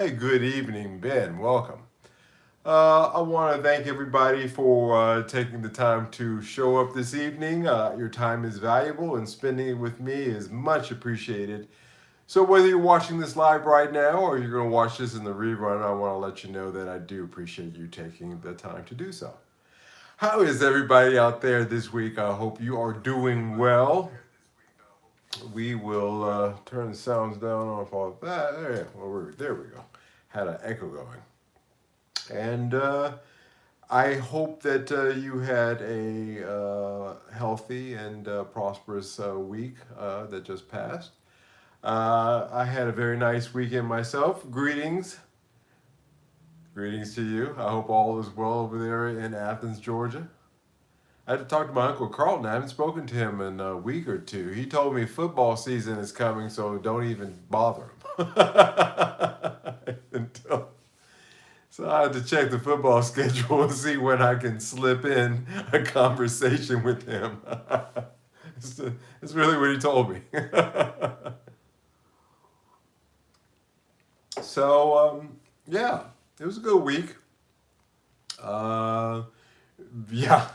Hey, good evening, Ben. Welcome. I want to thank everybody for taking the time to show up this evening. Your time is valuable, and spending it with me is much appreciated. So, whether you're watching this live right now or you're going to watch this in the rerun, I want to let you know that I do appreciate you taking the time to do so. How is everybody out there this week? I hope you are doing well. We will turn the sounds down off all of that. There we go. Had an echo going. And I hope that you had a healthy and prosperous week that just passed. I had a very nice weekend myself. Greetings. Greetings to you. I hope all is well over there in Athens, Georgia. I had to talk to my Uncle Carlton. I haven't spoken to him in a week or two. He told me football season is coming, so don't even bother him. Until So I had to check the football schedule and see when I can slip in a conversation with him. It's really what he told me. Yeah, it was a good week. Uh, yeah,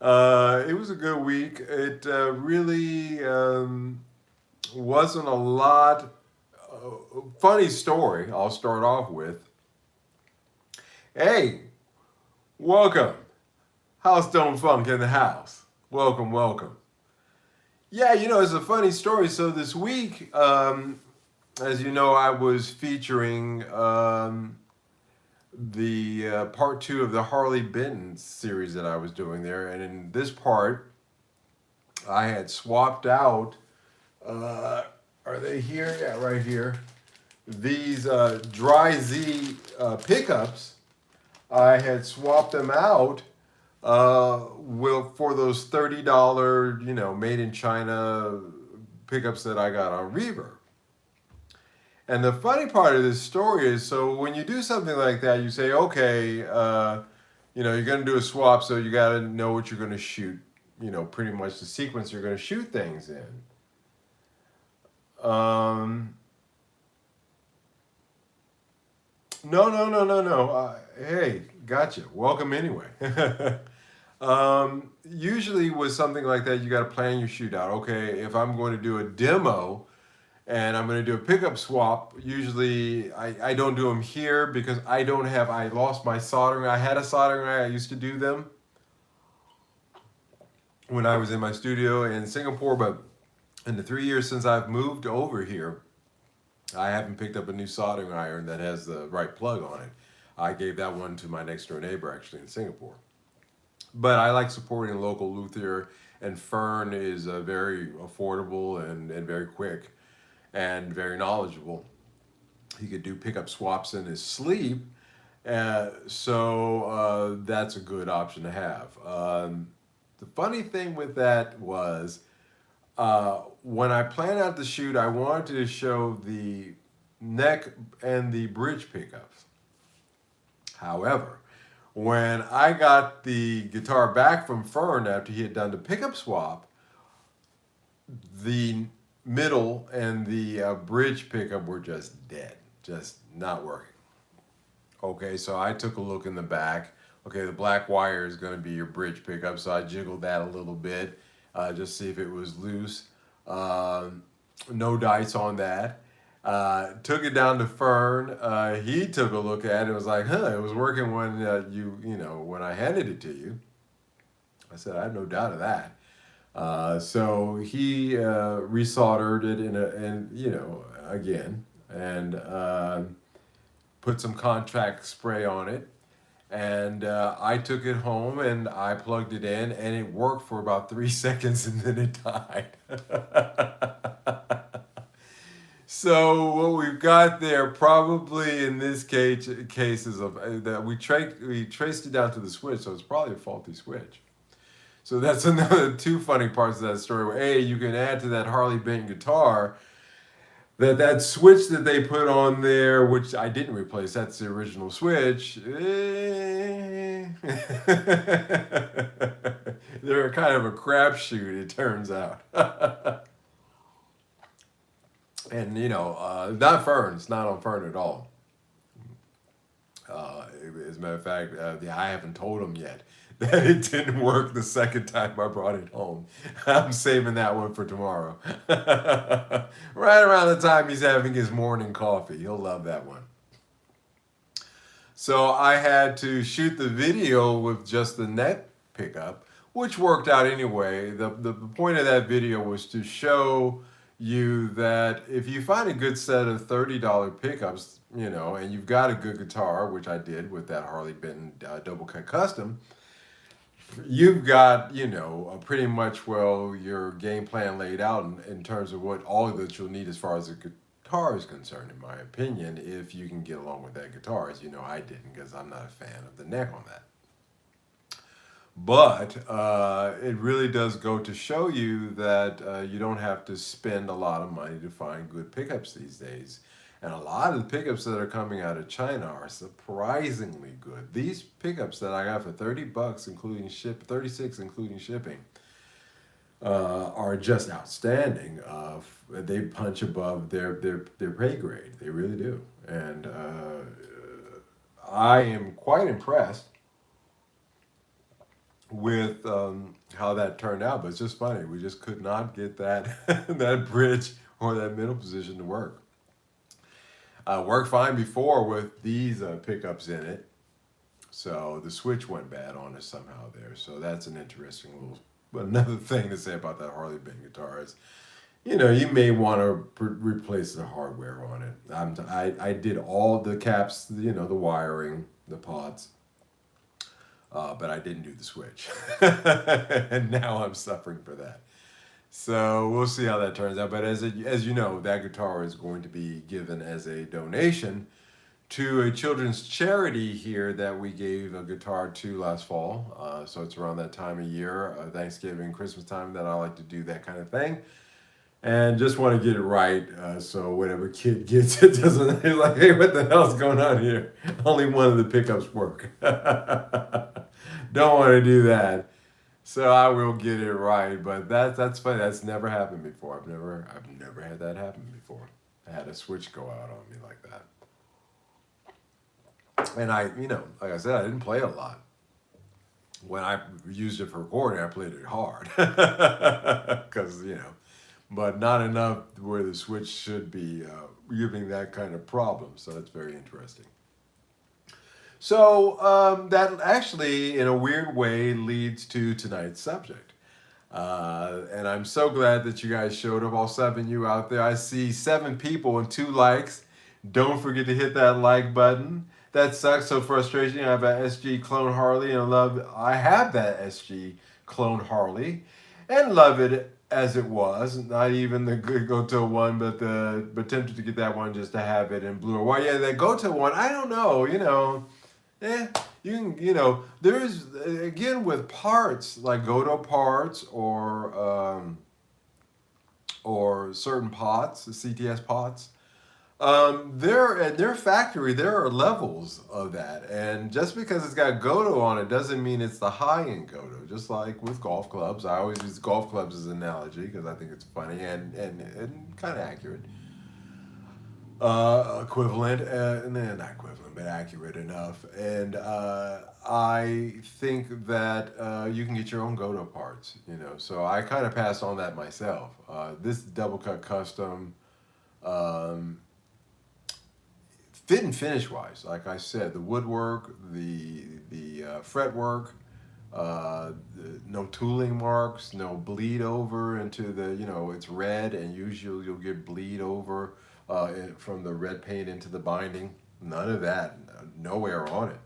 it was a good week. It really wasn't a lot. Funny story, I'll start off with. Hey, welcome. House Stone Funk in the house. Welcome, welcome. Yeah, it's a funny story. So this week, as you know, I was featuring the part two of the Harley Benton series that I was doing there. And in this part, I had swapped out, are they here? Yeah, right here. These Dry Z pickups, I had swapped them out for those $30, made in China pickups that I got on Reverb. And the funny part of this story is, so when you do something like that, you say, okay, you're going to do a swap, so you got to know what you're going to shoot, pretty much the sequence you're going to shoot things in. No, no, no, no, no. Hey, gotcha. Welcome anyway. Usually with something like that, you got to plan your shootout. Okay, if I'm going to do a demo and I'm going to do a pickup swap, usually I don't do them here because I lost my soldering. I had a soldering iron. I used to do them when I was in my studio in Singapore, but in the 3 years since I've moved over here, I haven't picked up a new soldering iron that has the right plug on it. I gave that one to my next door neighbor actually in Singapore. But I like supporting local luthier, and Fern is very affordable and very quick and very knowledgeable. He could do pickup swaps in his sleep, so that's a good option to have. The funny thing with that was when I planned out the shoot, I wanted to show the neck and the bridge pickups. However, when I got the guitar back from Fern after he had done the pickup swap, the middle and the bridge pickup were just dead, just not working. Okay, so I took a look in the back. Okay, the black wire is going to be your bridge pickup, so I jiggled that a little bit, just see if it was loose. No dice on that. Took it down to Fern. He took a look at it and was like, huh, it was working when when I handed it to you. I said, I have no doubt of that. So he resoldered it again, and put some contact spray on it. And I took it home and I plugged it in, and it worked for about 3 seconds, and then it died. So what we've got there, probably in this cases of that we traced it down to the switch, so it's probably a faulty switch. So that's another two funny parts of that story. Where A, you can add to that Harley Benton guitar that switch that they put on there, which I didn't replace. That's the original switch. They're kind of a crapshoot, it turns out. And not Fern. It's not on Fern at all. As a matter of fact, yeah, I haven't told him yet that it didn't work the second time I brought it home. I'm saving that one for tomorrow. Right around the time he's having his morning coffee. He'll love that one. So I had to shoot the video with just the net pickup, which worked out anyway. The point of that video was to show you that if you find a good set of $30 pickups, and you've got a good guitar, which I did with that Harley Benton Double Cut Custom, you've got, pretty much, well, your game plan laid out in terms of what all that you'll need as far as the guitar is concerned, in my opinion, if you can get along with that guitar. As you know, I didn't, because I'm not a fan of the neck on that. But it really does go to show you that you don't have to spend a lot of money to find good pickups these days. And a lot of the pickups that are coming out of China are surprisingly good. These pickups that I got for $30, including 36 including shipping, are just outstanding. They punch above their pay grade. They really do. And I am quite impressed with how that turned out. But it's just funny. We just could not get that that bridge or that middle position to work. Worked fine before with these pickups in it. So the switch went bad on us somehow there. So that's an interesting another thing to say about that Harley Benton guitar is, you may want to replace the hardware on it. I did all the caps, the wiring, the pods, but I didn't do the switch. And now I'm suffering for that. So we'll see how that turns out. But as you know, that guitar is going to be given as a donation to a children's charity here that we gave a guitar to last fall. So it's around that time of year, Thanksgiving, Christmas time, that I like to do that kind of thing. And just want to get it right, so whatever kid gets it doesn't, they're like, hey, what the hell's going on here? Only one of the pickups work. Don't want to do that. So I will get it right, but that's funny. That's never happened before. I've never had that happen before. I had a switch go out on me like that. And I, like I said, I didn't play a lot. When I used it for recording, I played it hard, because but not enough where the switch should be giving that kind of problem. So that's very interesting. So that actually, in a weird way, leads to tonight's subject. And I'm so glad that you guys showed up, all 7 of you out there. I see 7 people and 2 likes. Don't forget to hit that like button. That sucks, so frustrating. I have an SG Clone Harley, and I have that SG Clone Harley, and love it as it was. Not even the good Goto one, but tempted to get that one just to have it in blue or white. Yeah, that Goto one, I don't know, you can, there's, again, with parts like Goto parts or certain pots, the CTS pots, there at their factory, there are levels of that. And just because it's got Goto on it doesn't mean it's the high-end Goto. Just like with golf clubs, I always use golf clubs as an analogy because I think it's funny and kind of accurate. Equivalent, not equivalent, but accurate enough. And I think that you can get your own Goto parts, So I kind of passed on that myself. This Double Cut Custom, fit and finish wise, like I said, the woodwork, the fretwork, no tooling marks, no bleed over into the, it's red, and usually you'll get bleed over from the red paint into the binding. None of that, nowhere on it.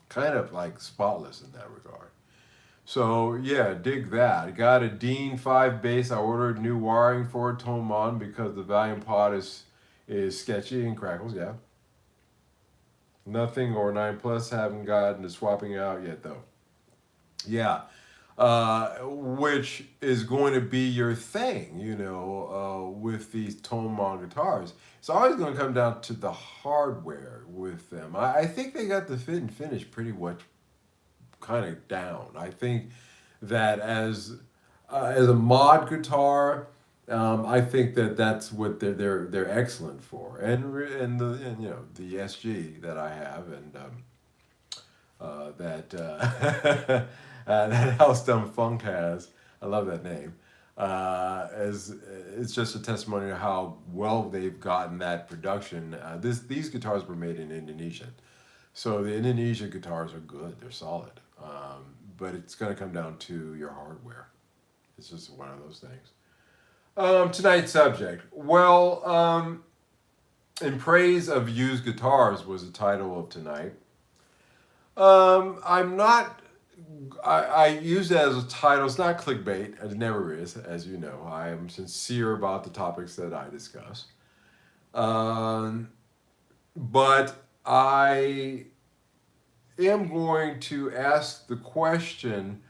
Kind of like spotless in that regard. So yeah, dig that. Got a Dean 5 bass. I ordered new wiring for it, Tomon, because the volume pod is sketchy and crackles, yeah. Nothing or 9 Plus, haven't gotten to swapping out yet though. Yeah, which is going to be your thing, with these Tomon guitars. It's always going to come down to the hardware with them. I think they got the fit and finish pretty much kind of down. I think that as a mod guitar, I think that that's what they're excellent for, and the SG that I have, and that that House Dumb Funk has. I love that name. As it's just a testimony to how well they've gotten that production. These guitars were made in Indonesia, so the Indonesia guitars are good. They're solid, but it's going to come down to your hardware. It's just one of those things. Tonight's subject. Well, in praise of used guitars was the title of tonight. I'm not. I use it as a title. It's not clickbait. It never is, as you know. I am sincere about the topics that I discuss. Um, but I am going to ask the question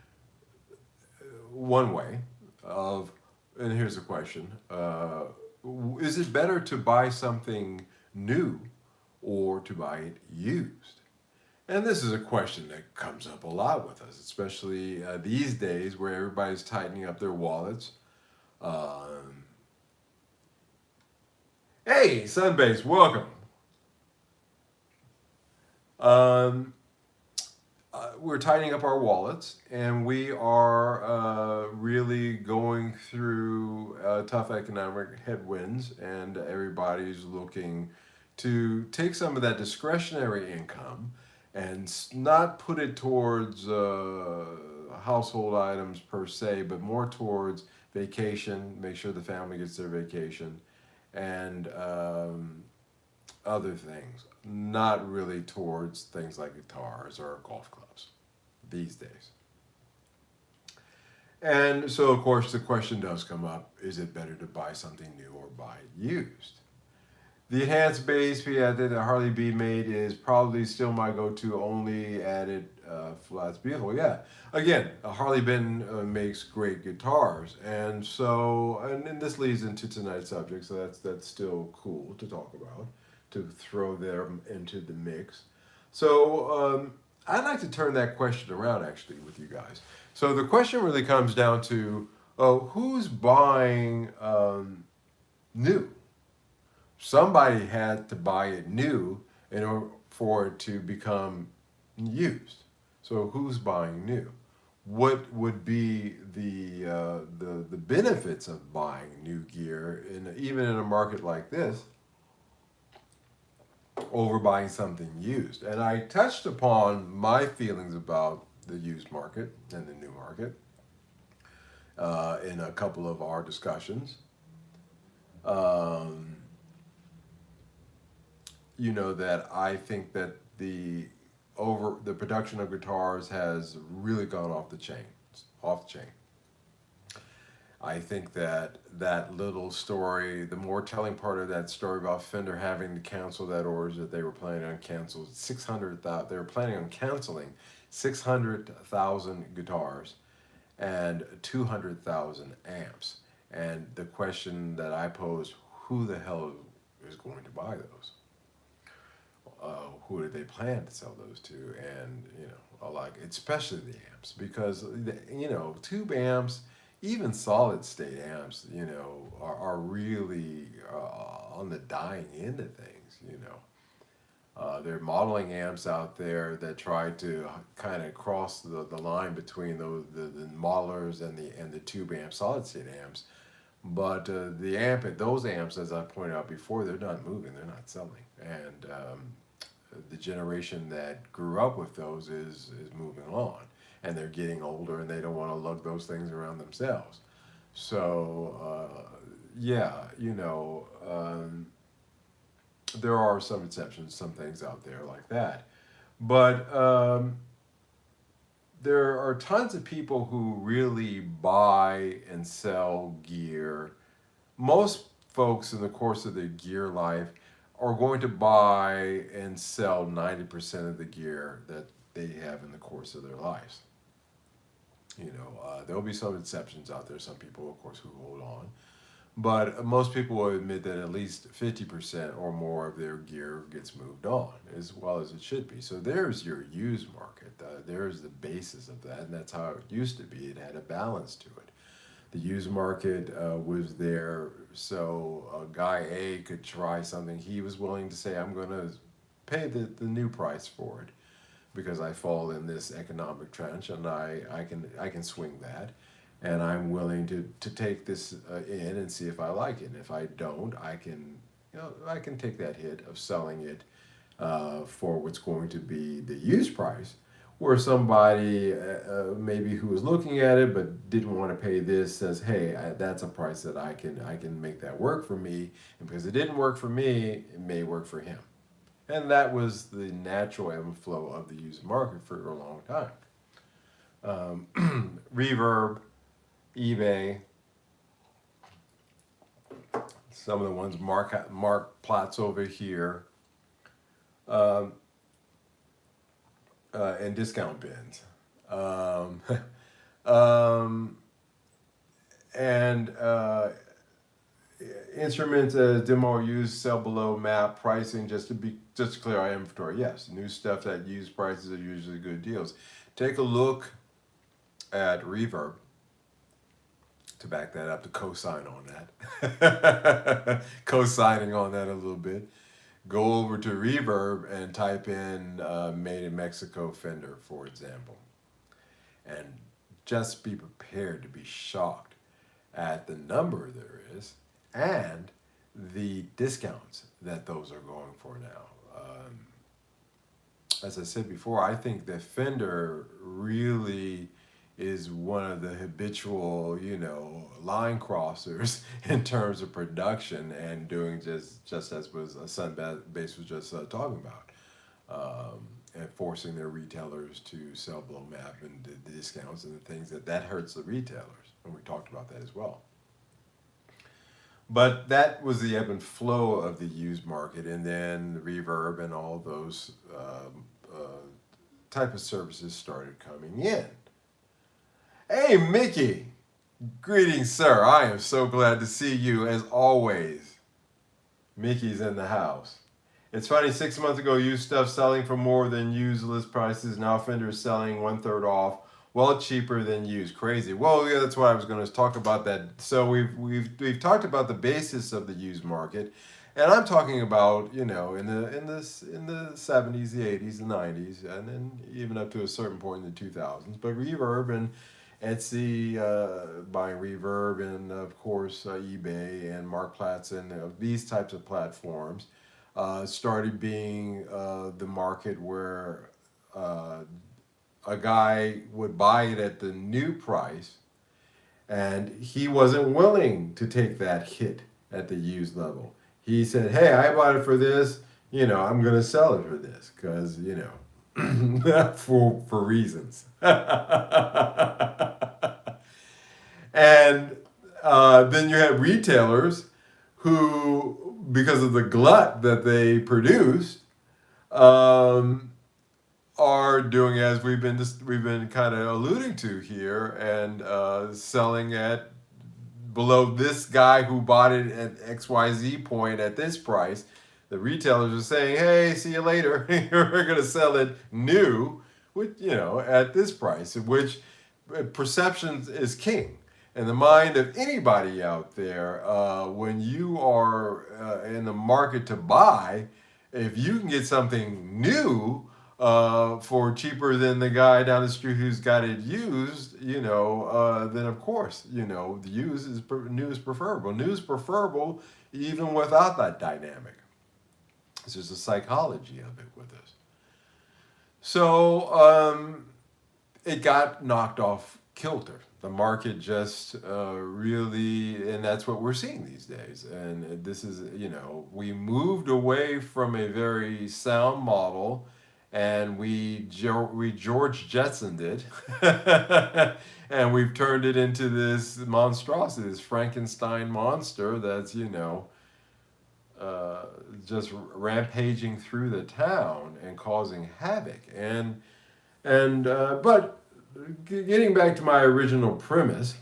one way of, and here's the question: is it better to buy something new or to buy it used? And this is a question that comes up a lot with us, especially these days where everybody's tightening up their wallets. Um, hey, Sunbase, welcome. Um, we're tightening up our wallets, and we are really going through tough economic headwinds, and everybody's looking to take some of that discretionary income and not put it towards household items per se, but more towards vacation, make sure the family gets their vacation, and other things, not really towards things like guitars or golf clubs these days. And so, of course, the question does come up, is it better to buy something new or buy it used? The enhanced bass that the Harley B made is probably still my go-to, only added flats. Beautiful, yeah. Again, Harley Ben makes great guitars, and so and this leads into tonight's subject. So that's still cool to talk about, to throw them into the mix. So I'd like to turn that question around actually with you guys. So the question really comes down to, who's buying new? Somebody had to buy it new in order for it to become used. So who's buying new? What would be the benefits of buying new gear in even in a market like this over buying something used? And I touched upon my feelings about the used market and the new market in a couple of our discussions. Um, you know that I think that the production of guitars has really gone off the chain. I think that that little story, the more telling part of that story about Fender having to cancel that orders that they were planning on cancel 600,000, they were planning on canceling 600,000 guitars and 200,000 amps. And the question that I posed, who the hell is going to buy those? Who did they plan to sell those to? And like especially the amps, because tube amps, even solid state amps, are really on the dying end of things. There are modeling amps out there that try to kind of cross the line between the modelers and the tube amp solid state amps. But those amps, as I pointed out before, they're not moving, they're not selling, and the generation that grew up with those is moving on, and they're getting older, and they don't want to lug those things around themselves. So yeah, there are some exceptions, some things out there like that, but there are tons of people who really buy and sell gear. Most folks in the course of their gear life are going to buy and sell 90% of the gear that they have in the course of their lives. There'll be some exceptions out there, some people, of course, who hold on. But most people will admit that at least 50% or more of their gear gets moved on, as well as it should be. So there's your used market. There's the basis of that, and that's how it used to be. It had a balance to it. The used market was there so guy A could try something. He was willing to say, I'm going to pay the new price for it because I fall in this economic trench and I can swing that. And I'm willing to take this in and see if I like it. And if I don't, I can take that hit of selling it for what's going to be the used price. Where somebody maybe who was looking at it but didn't want to pay this says, "Hey, that's a price that I can make that work for me." And because it didn't work for me, it may work for him. And that was the natural ebb and flow of the used market for a long time. Reverb, eBay, some of the ones Mark plots over here, um, and discount bins. Um, um, and Instruments demo use sell below map pricing just to clear our inventory. Yes, new stuff at used prices are usually good deals. Take a look at Reverb to back that up, to co-sign on that. Co-signing on that a little bit. Go over to Reverb and type in made in Mexico Fender, for example. And just be prepared to be shocked at the number there is and the discounts that those are going for now. As I said before, I think that Fender really is one of the habitual, line crossers in terms of production and doing just as was Sunbase was just talking about, and forcing their retailers to sell below map and the discounts and the things that hurts the retailers. And we talked about that as well. But that was the ebb and flow of the used market, and then the Reverb and all those type of services started coming in. Hey, Mickey! Greetings, sir. I am so glad to see you, as always. Mickey's in the house. It's funny, 6 months ago, used stuff selling for more than used list prices. Now Fender is selling 1/3 off, well cheaper than used. Crazy. Well, yeah, that's what I was going to talk about. That. So we've talked about the basis of the used market, and I'm talking about in the 70s, the 80s, the 90s, and then even up to a certain point in the 2000s. But Reverb and Etsy, buying Reverb, and of course eBay and Mark Platts and these types of platforms started being the market where a guy would buy it at the new price, and he wasn't willing to take that hit at the used level. He said, "Hey, I bought it for this. I'm going to sell it for this because for reasons." And then you had retailers who, because of the glut that they produced, are doing as we've been kind of alluding to here, and selling at below this guy who bought it at XYZ point at this price. The retailers are saying, "Hey, see you later. We're going to sell it new, at this price," which perception is king. In the mind of anybody out there, when you are in the market to buy, if you can get something new for cheaper than the guy down the street who's got it used, then of course, the new is preferable. New is preferable even without that dynamic. There's a psychology of it with this. So it got knocked off kilter. The market just really, and that's what we're seeing these days. And this is, we moved away from a very sound model, and we George Jetsoned it, and we've turned it into this monstrosity, this Frankenstein monster that's, just rampaging through the town and causing havoc. But getting back to my original premise,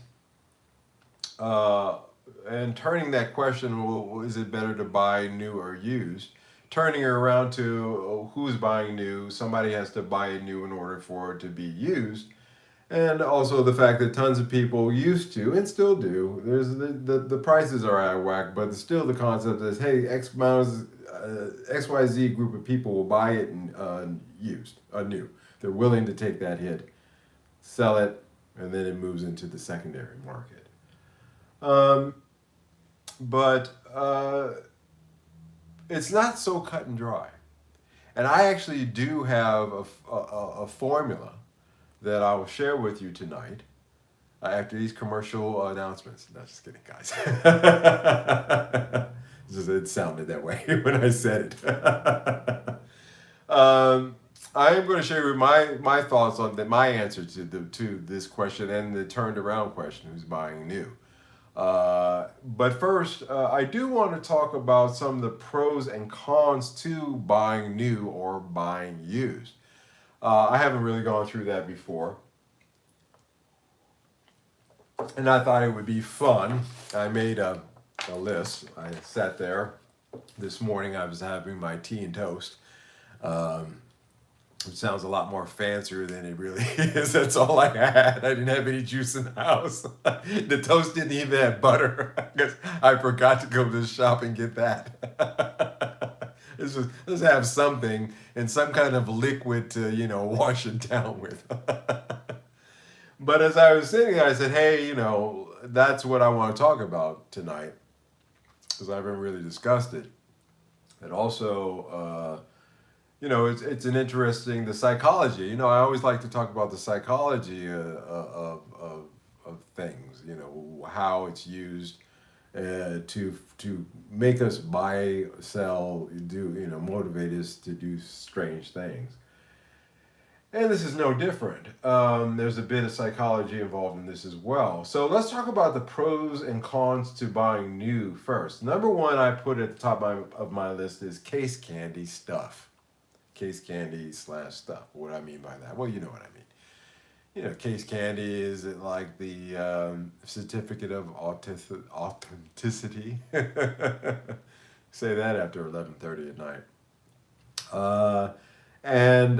and turning that question, well, is it better to buy new or used? Turning it around to who's buying new. Somebody has to buy new in order for it to be used. And also the fact that tons of people used to and still do. There's the prices are out of whack, but still the concept is, hey, XYZ group of people will buy it and used, new. They're willing to take that hit, sell it, and then it moves into the secondary market. Um, but it's not so cut and dry. And I actually do have a formula that I will share with you tonight after these commercial announcements. No, just kidding, guys. It sounded that way when I said it. I am going to share with my thoughts on my answer to this question and the turned around question: who's buying new? But first, I do want to talk about some of the pros and cons to buying new or buying used. I haven't really gone through that before, and I thought it would be fun. I made a list. I sat there this morning. I was having my tea and toast. It sounds a lot more fancier than it really is. That's all I had. I didn't have any juice in the house. The toast didn't even have butter because I forgot to go to the shop and get that. Let's have something and some kind of liquid to, wash it down with. But as I was sitting there, I said, hey, that's what I want to talk about tonight because I haven't really discussed it. And also, it's an interesting, the psychology. I always like to talk about the psychology of things. How it's used to make us buy, sell, motivate us to do strange things. And this is no different. There's a bit of psychology involved in this as well. So let's talk about the pros and cons to buying new first. Number one, I put at the top of my list is case candy stuff. Case candy / stuff. What do I mean by that? Well, you know what I mean. Case candy is like the certificate of authenticity. Say that after 11:30 at night. And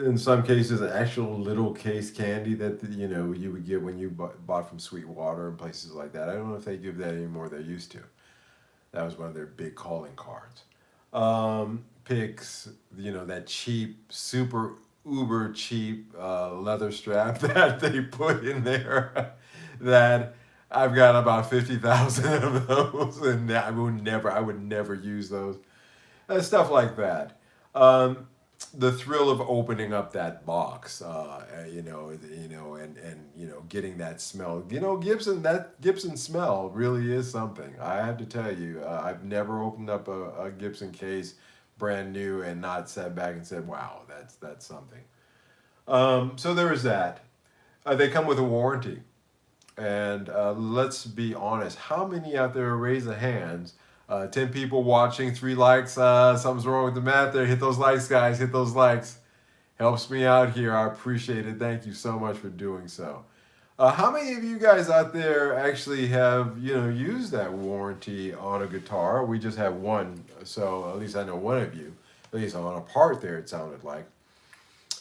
in some cases, an actual little case candy that you would get when you bought from Sweetwater and places like that. I don't know if they give that anymore. They used to. That was one of their big calling cards. Picks, that cheap, super uber cheap leather strap that they put in there. That I've got about 50,000 of those, and I would never use those. Stuff like that. The thrill of opening up that box, and getting that smell. That Gibson smell really is something. I have to tell you, I've never opened up a Gibson case brand new and not sat back and said, "Wow, that's something." So there is that. They come with a warranty, and let's be honest. How many out there, raise the hands? 10 people watching, 3 likes. Something's wrong with the math there. Hit those likes, guys. Hit those likes. Helps me out here. I appreciate it. Thank you so much for doing so. How many of you guys out there actually have, used that warranty on a guitar? We just have one, so at least I know one of you. At least on a part there, it sounded like.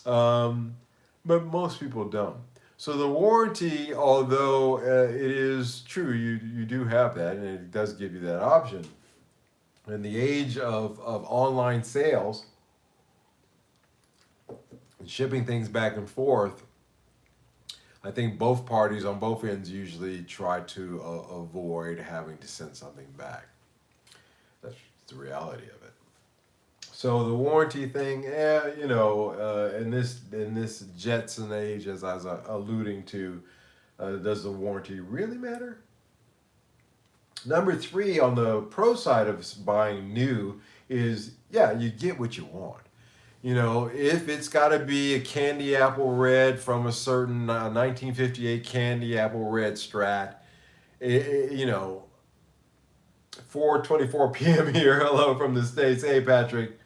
But most people don't. So the warranty, although it is true, you do have that, and it does give you that option. In the age of online sales and shipping things back and forth, I think both parties on both ends usually try to avoid having to send something back. That's the reality of it. So the warranty thing, in this Jetson age, as I was alluding to, does the warranty really matter? Number 3 on the pro side of buying new is, you get what you want. If it's got to be a candy apple red from a certain 1958 candy apple red Strat, 4:24 p.m. here. Hello from the States. Hey, Patrick.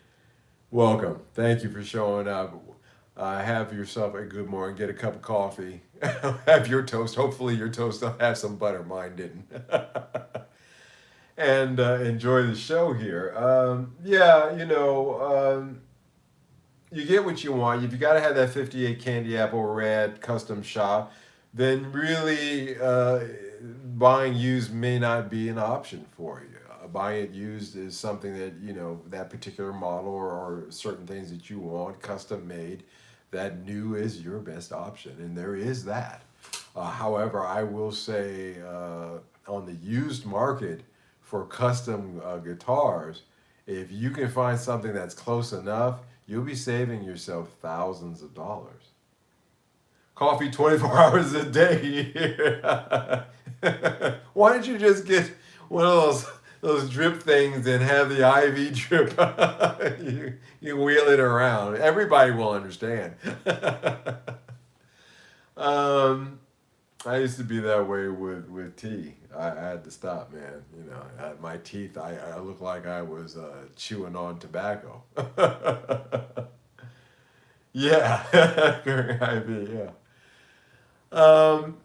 Welcome. Thank you for showing up. Have yourself a good morning. Get a cup of coffee. Have your toast. Hopefully your toast will have some butter. Mine didn't. And enjoy the show here. you get what you want. If you got to have that 58 Candy Apple Red custom shop, then really buying used may not be an option for you. Buying it used is something that, that particular model or certain things that you want custom made. That new is your best option, and there is that. However, I will say on the used market for custom guitars, if you can find something that's close enough, you'll be saving yourself thousands of dollars. Coffee 24 hours a day. Why don't you just get one of those drip things and have the IV drip? you wheel it around. Everybody will understand. I used to be that way with tea. I had to stop, man. My teeth, I looked like I was chewing on tobacco. Yeah, during IV, yeah.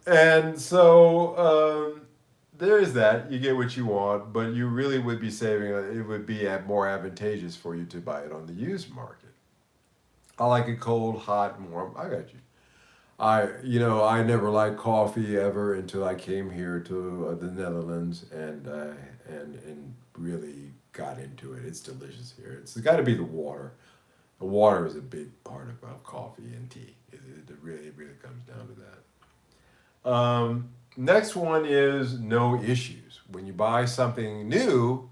And so there is that. You get what you want, but you really would be saving. It would be more advantageous for you to buy it on the used market. I like it cold, hot, and warm. I got you. I never liked coffee ever until I came here to the Netherlands and really got into it. It's delicious here. It's got to be the water. The water is a big part of coffee and tea. It really comes down to that. Next one is no issues. When you buy something new,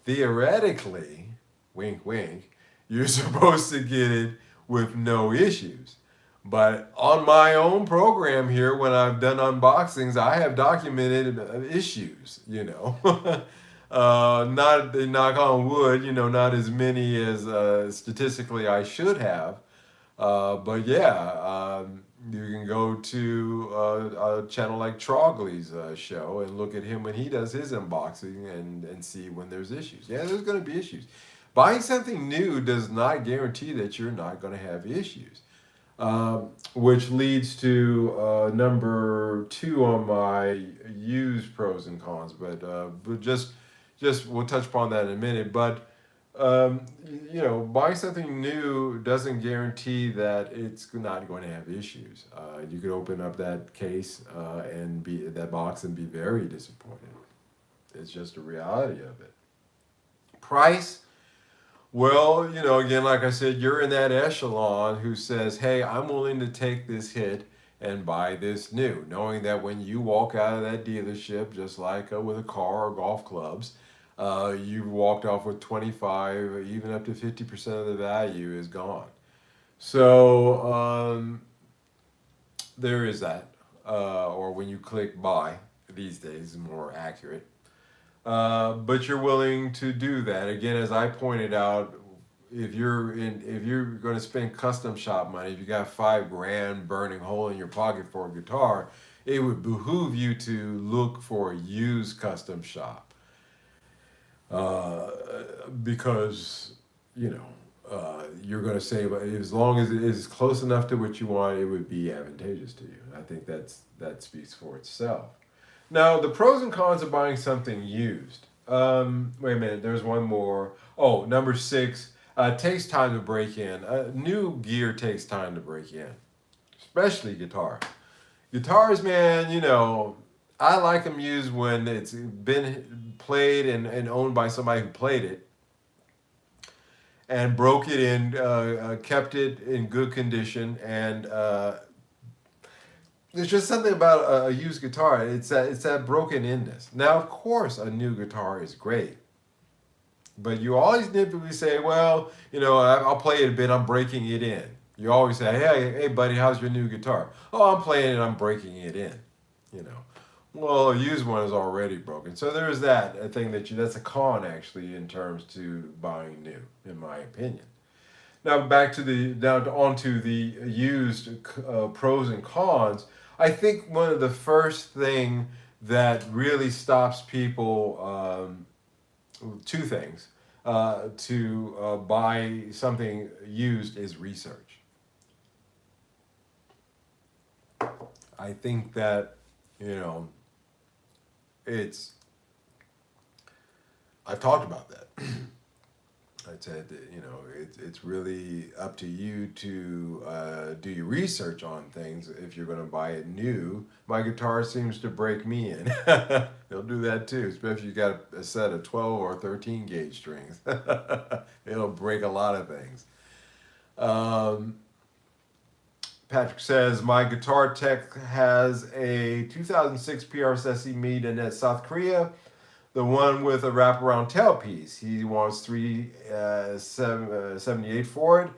theoretically, wink, wink, you're supposed to get it with no issues. But on my own program here, when I've done unboxings, I have documented issues, not, knock on wood, not as many as statistically I should have. But yeah, you can go to a channel like Trogley's show and look at him when he does his unboxing and see when there's issues. Yeah, there's going to be issues. Buying something new does not guarantee that you're not going to have issues. Which leads to number 2 on my used pros and cons, but just we'll touch upon that in a minute. But buying something new doesn't guarantee that it's not going to have issues. You could open up that case and that box and be very disappointed. It's just a reality of it. Price. Well, again, like I said, you're in that echelon who says, hey, I'm willing to take this hit and buy this new, knowing that when you walk out of that dealership, just like with a car or golf clubs, you walked off with 25, even up to 50% of the value is gone. So there is that. Or when you click buy, these days is more accurate. But you're willing to do that. Again, as I pointed out, if you're going to spend custom shop money, if you got $5,000 burning hole in your pocket for a guitar, it would behoove you to look for a used custom shop. Because you're going to save, as long as it is close enough to what you want, it would be advantageous to you. I think that speaks for itself. Now, the pros and cons of buying something used. Wait a minute, there's one more. Oh, number 6, takes time to break in. New gear takes time to break in, especially guitar. Guitars, man, I like them used when it's been played and owned by somebody who played it and broke it in, kept it in good condition, and there's just something about a used guitar. It's that broken inness. Now, of course, a new guitar is great, but you always typically say, well, I'll play it a bit. I'm breaking it in. You always say, hey, buddy, how's your new guitar? Oh, I'm playing it. I'm breaking it in. Well, a used one is already broken. So there's that. I think that's a con actually in terms to buying new, in my opinion. Now onto the used pros and cons. I think one of the first thing that really stops people, 2 things, to buy something used is research. I think that, I've talked about that. I said that, it's really up to you to do your research on things if you're going to buy it new. My guitar seems to break me in. They'll do that too, especially if you got a set of 12 or 13 gauge strings. It'll break a lot of things. Patrick says, my guitar tech has a 2006 PRS made in South Korea, the one with a wraparound tailpiece. He wants 378 for it,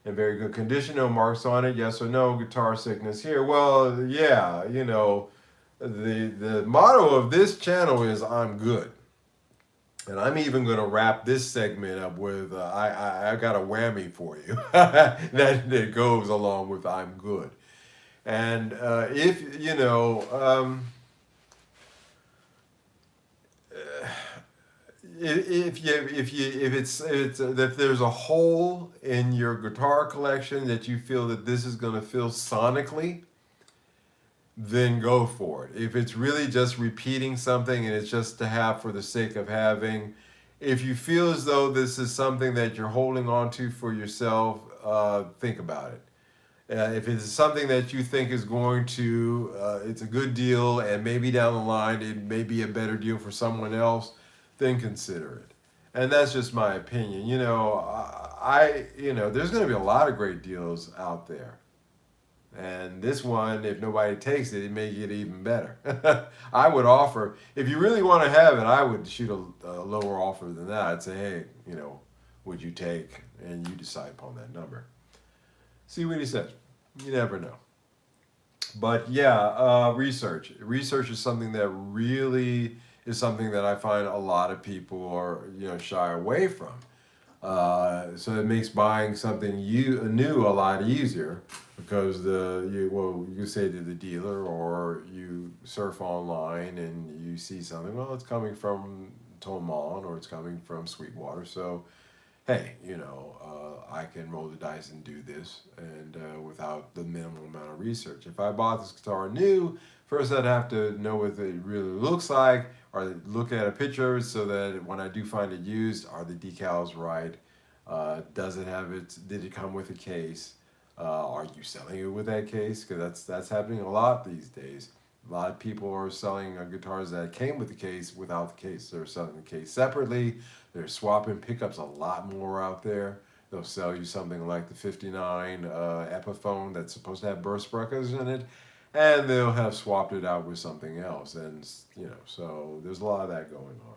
in very good condition, no marks on it, yes or no, guitar sickness here. Well, yeah, the motto of this channel is I'm good. And I'm even going to wrap this segment up with I got a whammy for you that goes along with I'm good. And if if there's a hole in your guitar collection that you feel that this is going to fill sonically, then go for it. If it's really just repeating something and it's just to have for the sake of having, if you feel as though this is something that you're holding on to for yourself, think about it. If it's something that you think is going to, it's a good deal and maybe down the line it may be a better deal for someone else, then consider it. And that's just my opinion. There's going to be a lot of great deals out there. And this one, if nobody takes it, it may get even better. I would offer, if you really want to have it, I would shoot a lower offer than that. I'd say, hey, would you take? And you decide upon that number. See what he says. You never know. But yeah, research. Research is something that really is something that I find a lot of people are, shy away from. So it makes buying something new a lot easier, because you say to the dealer, or you surf online and you see something, well, it's coming from Thomann or it's coming from Sweetwater, so hey, I can roll the dice and do this, and without the minimal amount of research. If I bought this guitar new, first I'd have to know what it really looks like, or look at a picture so that when I do find it used, are the decals right? Does it have did it come with a case? Are you selling it with that case? Because that's happening a lot these days. A lot of people are selling guitars that came with the case without the case. They're selling the case separately. They're swapping pickups a lot more out there. They'll sell you something like the 59 Epiphone that's supposed to have burst spreckers in it, and they'll have swapped it out with something else. And, so there's a lot of that going on.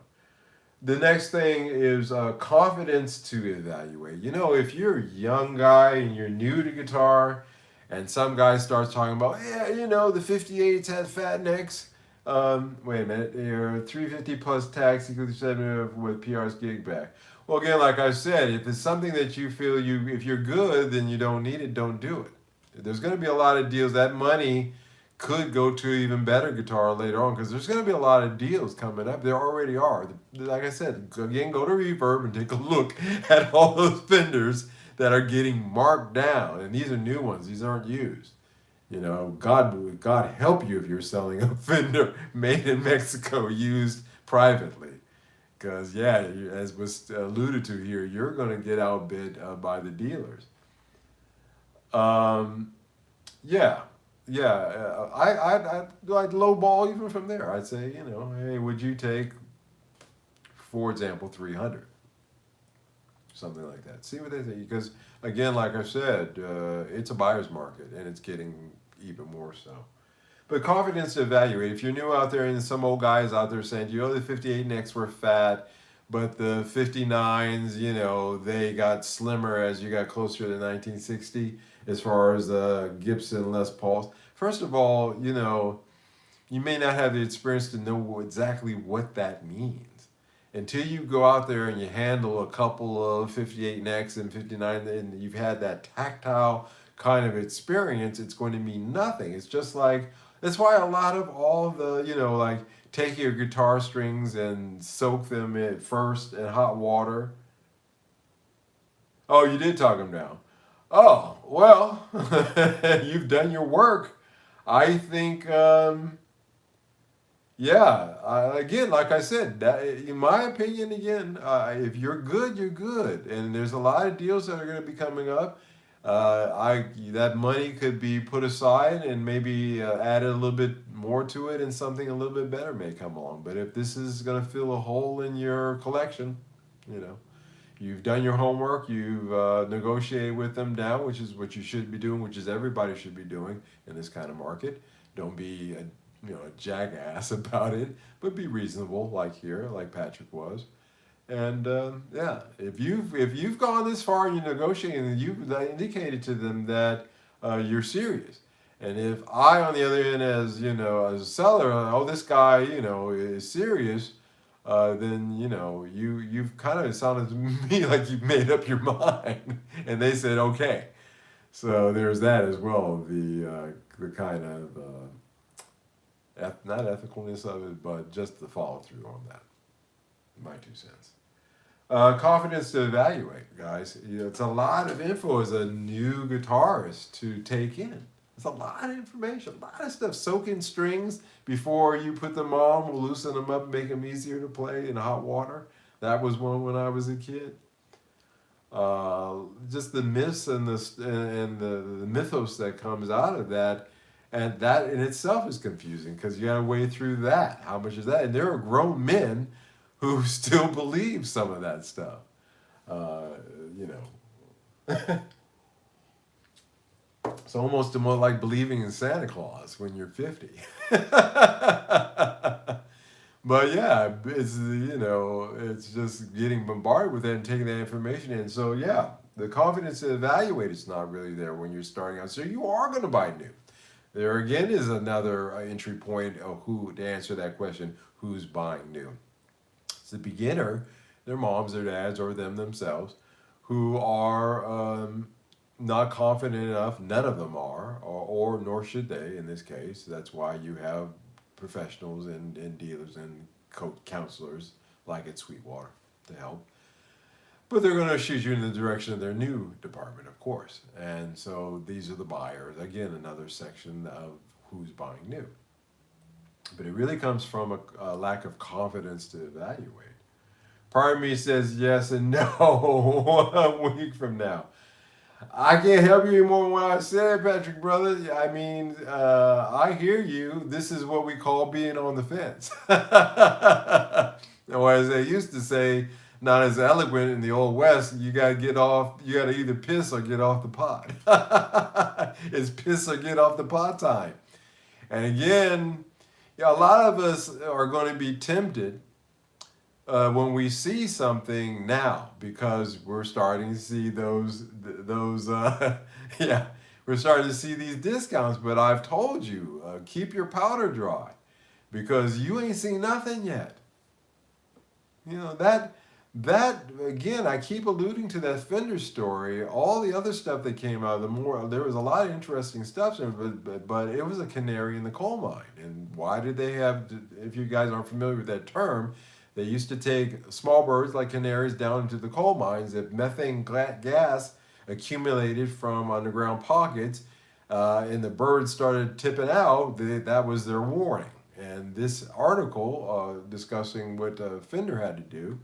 The next thing is confidence to evaluate. If you're a young guy and you're new to guitar, and some guy starts talking about, the 58s had fat necks. Wait a minute, you're 350 plus tax equals 7 with PR's gig back. Well, again, like I said, if it's something that you feel if you're good, then you don't need it, don't do it. There's going to be a lot of deals. That money could go to an even better guitar later on, because there's going to be a lot of deals coming up. There already are. Like I said, again, go to Reverb and take a look at all those Fenders that are getting marked down. And these are new ones. These aren't used. God help you if you're selling a Fender made in Mexico used privately. Because, yeah, as was alluded to here, you're going to get outbid by the dealers. I'd lowball even from there. I'd say, hey, would you take, for example, 300? Something like that. See what they think. Because, again, like I said, it's a buyer's market, and it's getting even more so. But confidence to evaluate. If you're new out there and some old guys out there saying, the 58 necks were fat, but the 59s, they got slimmer as you got closer to 1960 as far as the Gibson Les Pauls. First of all, you may not have the experience to know exactly what that means. Until you go out there and you handle a couple of 58 necks and 59, and you've had that tactile kind of experience, it's going to mean nothing. It's just like, that's why a lot of all the, take your guitar strings and soak them in first in hot water. Oh, you did talk them down. Oh, well, you've done your work. I think Yeah, again, like I said, that, in my opinion, again, if you're good, you're good, and there's a lot of deals that are going to be coming up. I that money could be put aside and maybe added a little bit more to it, and something a little bit better may come along. But if this is going to fill a hole in your collection, you know, you've done your homework, you've negotiated with them down, which is what you should be doing, which is everybody should be doing in this kind of market. Don't be a jackass about it, but be reasonable, like here, like Patrick was. And yeah, if you've gone this far in your negotiating, you've indicated to them that you're serious. And if I, on the other end, as a seller, oh, this guy, is serious, then you've kind of sounded to me like you've made up your mind, and they said okay. So there's that as well. The kind of not ethicalness of it, but just the follow through on that. My 2 cents. Confidence to evaluate, guys. It's a lot of info as a new guitarist to take in. It's a lot of information, a lot of stuff. Soak in strings before you put them on. We'll loosen them up, make them easier to play in hot water. That was one when I was a kid. Just the myths and the mythos that comes out of that, and that in itself is confusing because you got to wade through that. How much is that? And there are grown men who still believe some of that stuff. Uh, you know, it's almost more like believing in Santa Claus when you're 50. But yeah, it's just getting bombarded with that and taking that information in. So yeah, the confidence to evaluate is not really there when you're starting out. So you are going to buy new. There again is another entry point of who to answer that question: who's buying new? It's the beginner, their moms, their dads, or them themselves, who are not confident enough. None of them are, or nor should they in this case. That's why you have professionals and dealers and counselors like at Sweetwater to help. But they're going to shoot you in the direction of their new department, of course. And so these are the buyers. Again, another section of who's buying new. But it really comes from a lack of confidence to evaluate. Part of me says yes and no a week from now. I can't help you anymore than what I said, Patrick, brother. I mean, I hear you. This is what we call being on the fence. Or as they used to say, not as eloquent in the old West, you got to get off, you got to either piss or get off the pot. It's piss or get off the pot time. And again, yeah, a lot of us are going to be tempted when we see something now because we're starting to see those yeah, we're starting to see these discounts. But I've told you, keep your powder dry because you ain't seen nothing yet. That again, I keep alluding to that Fender story. All the other stuff that came out, there was a lot of interesting stuff, but it was a canary in the coal mine. And why did they have? If you guys aren't familiar with that term, they used to take small birds like canaries down into the coal mines. If methane gas accumulated from underground pockets, and the birds started tipping out, that was their warning. And this article discussing what Fender had to do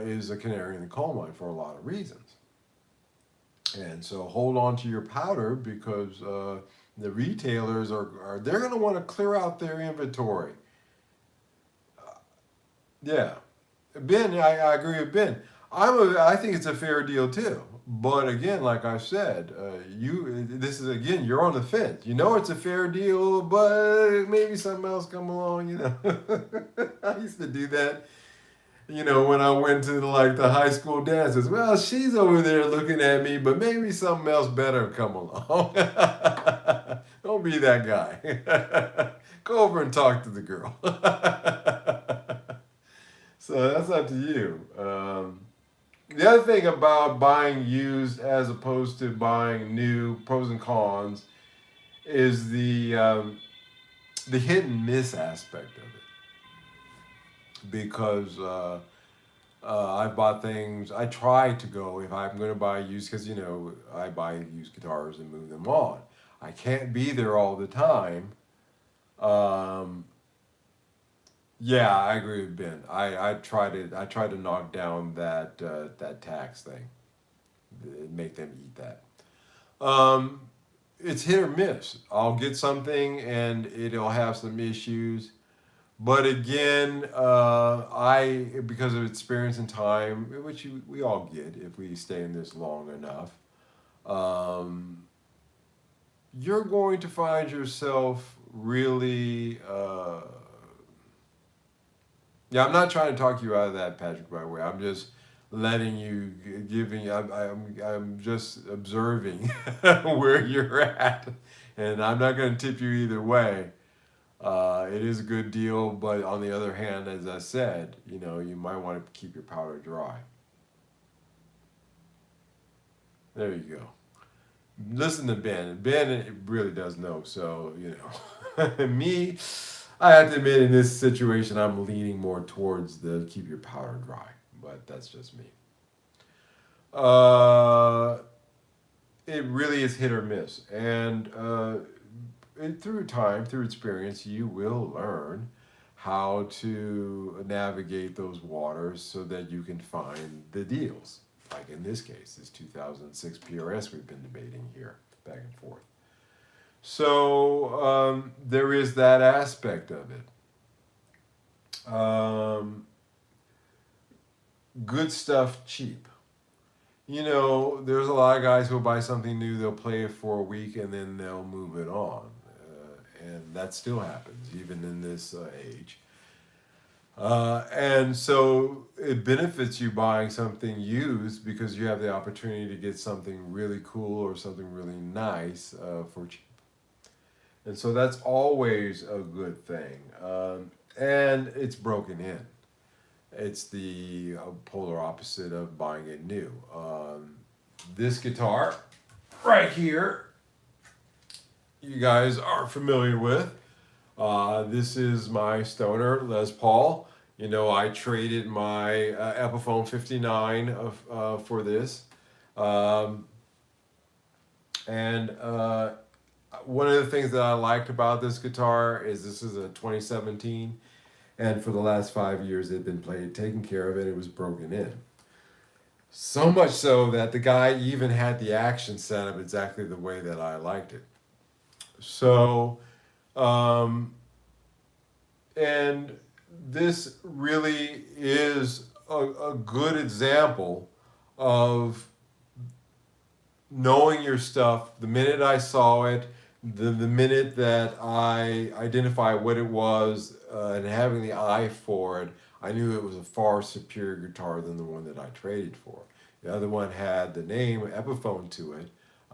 is a canary in the coal mine for a lot of reasons. And so hold on to your powder because the retailers they're going to want to clear out their inventory. Yeah, Ben, I agree with Ben. I think it's a fair deal too. But again, like I said, this is again you're on the fence. You know it's a fair deal, but maybe something else come along. I used to do that. When I went to like the high school dances. Well, she's over there looking at me, but maybe something else better come along. Don't be that guy. Go over and talk to the girl. So that's up to you. The other thing about buying used as opposed to buying new, pros and cons, is the hit and miss aspect of it. Because I've bought things. I try to go if I'm going to buy used because I buy used guitars and move them on. I can't be there all the time. Yeah, I agree with Ben. I tried to knock down that tax thing, make them eat that. Um, it's hit or miss. I'll get something and it'll have some issues. But again, I because of experience and time, which we all get if we stay in this long enough, um, you're going to find yourself really. Yeah, I'm not trying to talk you out of that, Patrick. By the way, I'm just letting you, giving. I'm just observing where you're at, and I'm not going to tip you either way. It is a good deal, but on the other hand, as I said, you might want to keep your powder dry. There you go. Listen to Ben. Ben really does know. So me, I have to admit, in this situation, I'm leaning more towards the keep your powder dry. But that's just me. Uh, it really is hit or miss, and through time, through experience, you will learn how to navigate those waters so that you can find the deals. Like in this case, this 2006 PRS we've been debating here, back and forth. So there is that aspect of it. Good stuff, cheap. There's a lot of guys who'll buy something new, they'll play it for a week, and then they'll move it on. And that still happens, even in this age. And so it benefits you buying something used because you have the opportunity to get something really cool or something really nice for cheap. And so that's always a good thing. And it's broken in. It's the polar opposite of buying it new. This guitar right here, you guys are familiar with. This is my Stoner Les Paul. I traded my Epiphone 59 for this. And one of the things that I liked about this guitar is this is a 2017. And for the last 5 years, it had been played, taken care of, and it was broken in. So much so that the guy even had the action set up exactly the way that I liked it. So, um, and this really is a good example of knowing your stuff. The minute I saw it, the minute that I identified what it was and having the eye for it, I knew it was a far superior guitar than the one that I traded for. The other one had the name Epiphone to it,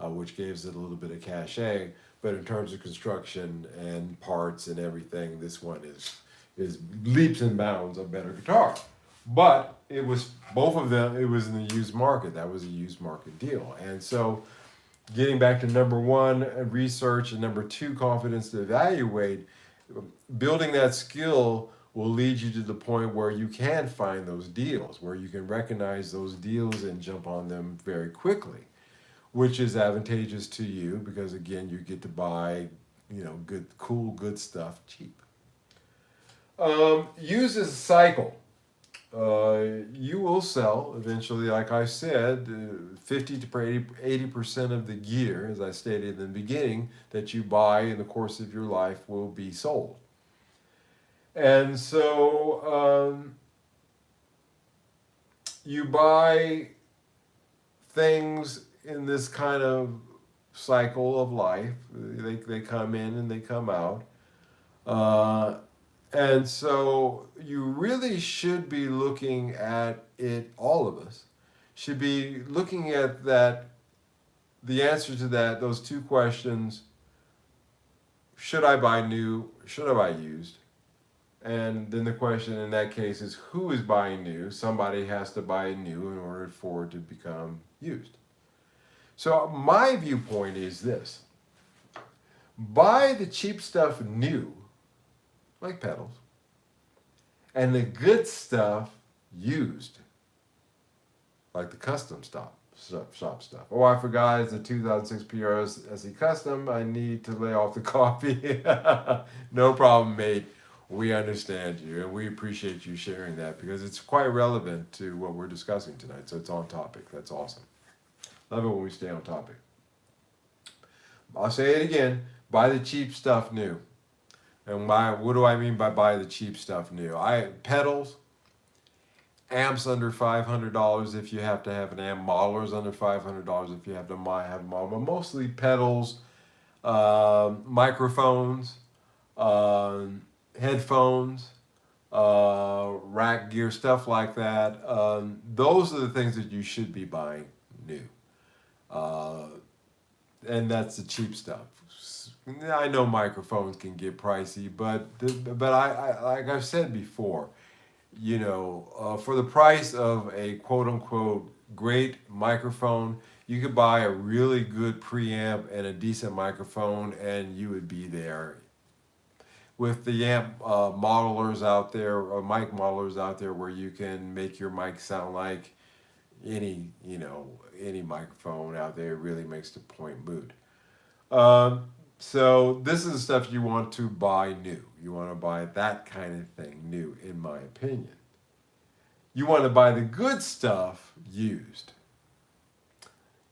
which gives it a little bit of cachet. But in terms of construction and parts and everything, this one is leaps and bounds a better guitar. But it was both of them. It was in the used market. That was a used market deal, and so getting back to number one, research, and number two, confidence to evaluate, building that skill will lead you to the point where you can find those deals, where you can recognize those deals and jump on them very quickly, which is advantageous to you because, again, you get to buy, good, cool, good stuff cheap. Use as a cycle. You will sell eventually, like I said, 50 to 80% of the gear, as I stated in the beginning, that you buy in the course of your life will be sold. And so you buy things in this kind of cycle of life. They come in and they come out. And so you really should be looking at it, all of us should be looking at that, the answer to that, those two questions: should I buy new, should I buy used? And then the question in that case is, who is buying new? Somebody has to buy new in order for it to become used. So my viewpoint is this: buy the cheap stuff new, like pedals, and the good stuff used, like the custom shop stuff. Oh, I forgot, it's a 2006 PRS SE Custom. I need to lay off the coffee. No problem, mate. We understand you, and we appreciate you sharing that because it's quite relevant to what we're discussing tonight. So it's on topic. That's awesome. Love it when we stay on topic. I'll say it again: buy the cheap stuff new. And what do I mean by buy the cheap stuff new? Pedals, amps under $500 if you have to have an amp. Modelers under $500 if you have to have a model. But mostly pedals, microphones, uh, headphones, rack gear, stuff like that. Those are the things that you should be buying new. Uh, and that's the cheap stuff. I know microphones can get pricey, but I like I've said before, for the price of a quote unquote great microphone, you could buy a really good preamp and a decent microphone, and you would be there. With the amp modelers out there, or mic modelers out there, where you can make your mic sound like any microphone out there, really makes the point moot. So this is the stuff you want to buy new. You want to buy that kind of thing new, in my opinion. You want to buy the good stuff used.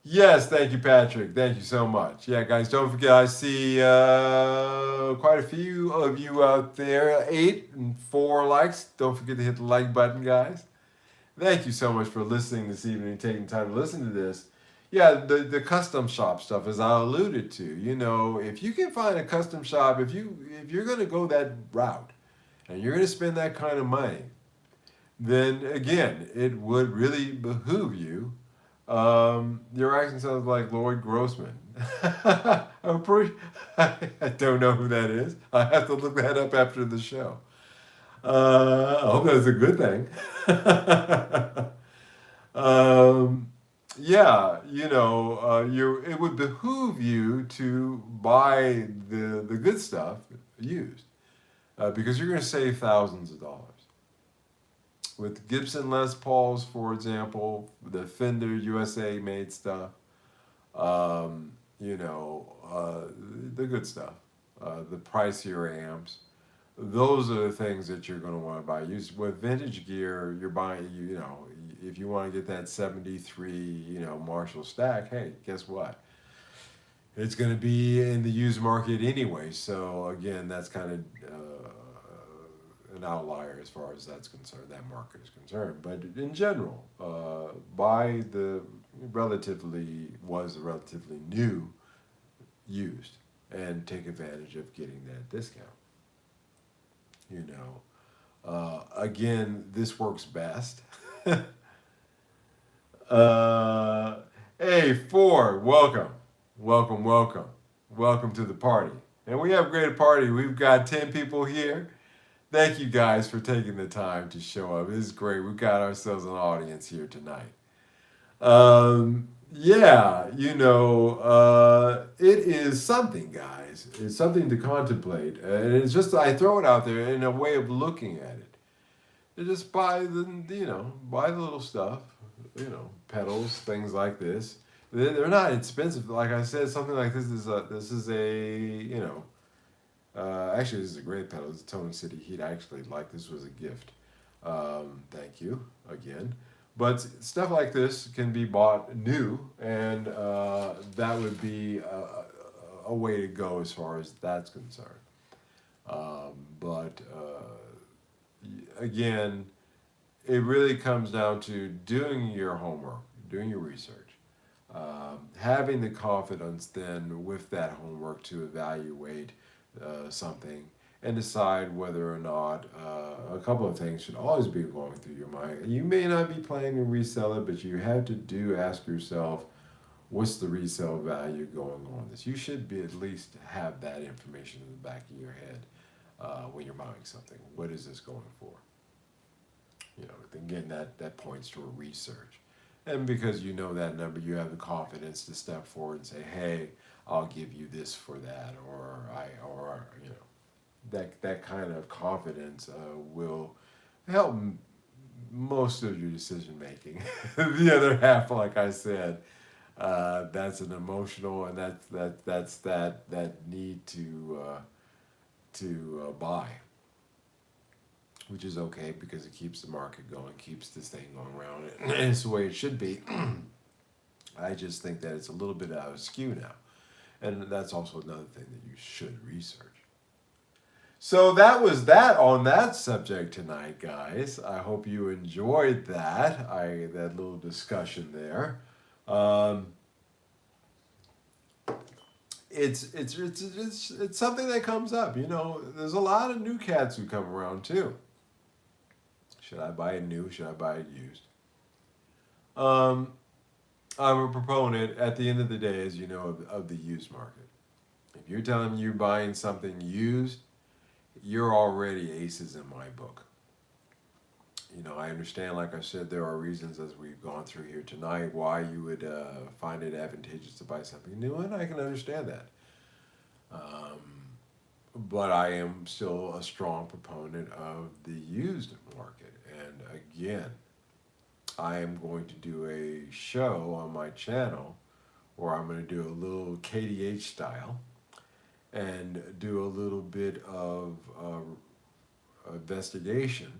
Yes, thank you, Patrick. Thank you so much. Yeah, guys, don't forget, I see quite a few of you out there. 8 and 4 likes. Don't forget to hit the like button, guys. Thank you so much for listening this evening and taking time to listen to this. Yeah, the custom shop stuff, as I alluded to, if you can find a custom shop, if you're going to go that route and you're going to spend that kind of money, then again, it would really behoove you. Your accent sounds like Lloyd Grossman. I don't know who that is. I have to look that up after the show. I hope that's a good thing. Yeah, it would behoove you to buy the good stuff used, because you're going to save thousands of dollars. With Gibson Les Pauls, for example, the Fender USA made stuff, the good stuff, the pricier amps. Those are the things that you're going to want to buy. With vintage gear, you're buying, if you want to get that 73, Marshall stack, hey, guess what? It's going to be in the used market anyway. So again, that's kind of an outlier as far as that market is concerned. But in general, buy the relatively new used and take advantage of getting that discount. Again, this works best. Hey, Ford, welcome to the party. And we have a great party. We've got 10 people here. Thank you guys for taking the time to show up. This is great. We've got ourselves an audience here tonight. It is something, guys. It's something to contemplate. And it's just, I throw it out there in a way of looking at it. You just buy the little stuff, pedals, things like this. They're not expensive. Like I said, something like this is actually, this is a great pedal. It's a Tone City Heat. I actually like this. Was a gift. Thank you again. But stuff like this can be bought new, and that would be a way to go as far as that's concerned. But again, it really comes down to doing your homework, doing your research, having the confidence then with that homework to evaluate something and decide whether or not a couple of things should always be going through your mind. You may not be planning to resell it, but you have to ask yourself, what's the resale value going on this? You should be at least have that information in the back of your head when you're buying something. What is this going for? Again, that points to a research. And because you know that number, you have the confidence to step forward and say, hey, I'll give you this for that, or that kind of confidence will help most of your decision making. The other half, like I said, that's an emotional, and that's that need to buy. which is okay because it keeps the market going, keeps this thing going around, and it's the way it should be. I just think that it's a little bit out of skew now. And that's also another thing that you should research. So that was that on that subject tonight, guys. I hope you enjoyed that. That little discussion there. Um, it's something that comes up. You know, there's a lot of new cats who come around too. Should I buy it new? Should I buy it used? Um, I'm a proponent at the end of the day, as you know, of the used market. If you're telling me you're buying something used, you're already aces in my book. You know, I understand, like I said, there are reasons as we've gone through here tonight why you would find it advantageous to buy something new, and I can understand that. Um, but I am still a strong proponent of the used market. And again, I am going to do a show on my channel where I'm going to do a little KDH style and do a little bit of investigation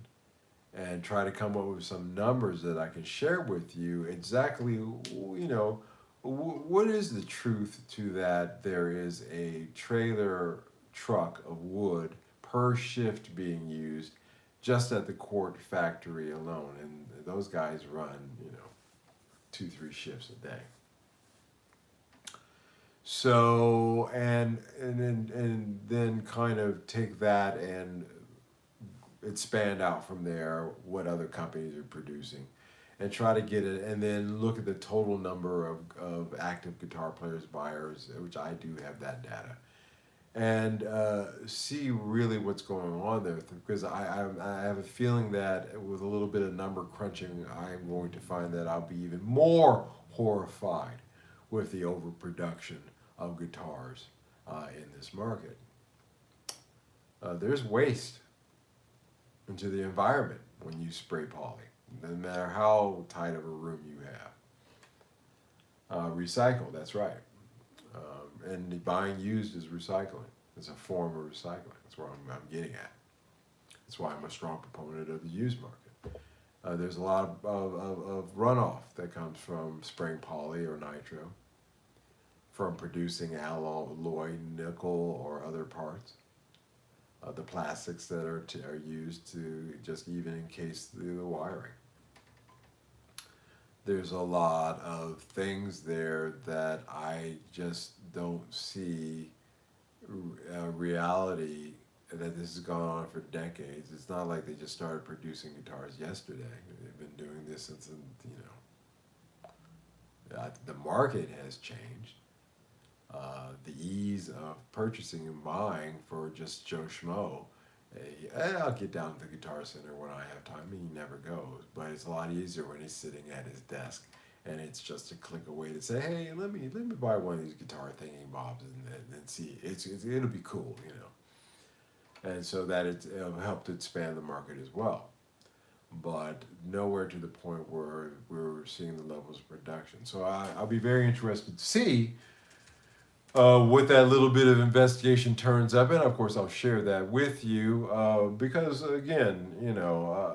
and try to come up with some numbers that I can share with you exactly, you know, what is the truth to that there is a trailer truck of wood per shift being used just at the Quart factory alone, and those guys run, you know, 2-3 shifts a day. So and then kind of take that and expand out from there what other companies are producing and try to get it, and then look at the total number of active guitar players, buyers, which I do have that data, and see really what's going on there, because I have a feeling that with a little bit of number crunching, I'm going to find that I'll be even more horrified with the overproduction of guitars in this market. There's waste into the environment when you spray poly, no matter how tight of a room you have. Recycle, that's right. And buying used is recycling. It's a form of recycling. That's where I'm getting at. That's why I'm a strong proponent of the used market. There's a lot of runoff that comes from spraying poly or nitro, from producing alloy, nickel, or other parts. The plastics that are used to just even encase the wiring. There's a lot of things there that I just don't see reality, that this has gone on for decades. It's not like they just started producing guitars yesterday. They've been doing this since, you know, the market has changed. The ease of purchasing and buying for just Joe Schmo. I'll get down to the Guitar Center when I have time. He never goes, but it's a lot easier when he's sitting at his desk, and it's just a click away to say, "Hey, let me buy one of these guitar thingy bobs and see. It'll be cool, you know." And so that it'll help to expand the market as well, but nowhere to the point where we're seeing the levels of production. So I'll be very interested to see what that little bit of investigation turns up, and of course I'll share that with you, because again, you know,